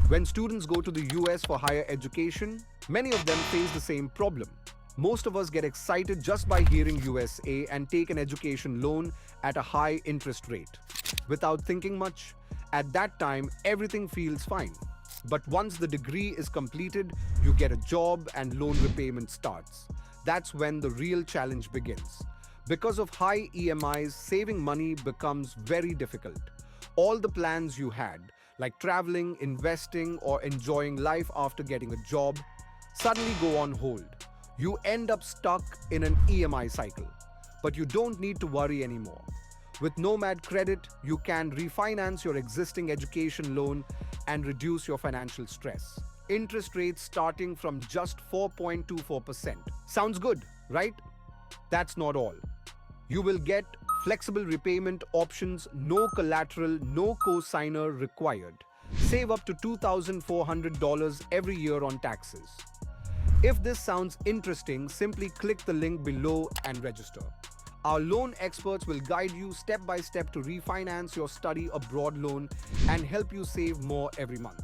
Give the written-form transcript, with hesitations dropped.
When students go to the US for higher education, many of them face the same problem. Most of us get excited just by hearing USA and take an education loan at a high interest rate. Without thinking much, at that time everything feels fine. But once the degree is completed, you get a job and loan repayment starts. That's when the real challenge begins. Because of high EMIs, saving money becomes very difficult. All the plans you had, like traveling, investing, or enjoying life after getting a job, suddenly go on hold. You end up stuck in an EMI cycle. But you don't need to worry anymore. With Nomad Credit, you can refinance your existing education loan and reduce your financial stress. Interest rates starting from just 4.24%. Sounds good, right? That's not all. You will get flexible repayment options, no collateral, no co-signer required. Save up to $2,400 every year on taxes. If this sounds interesting, simply click the link below and register. Our loan experts will guide you step by step to refinance your study abroad loan and help you save more every month.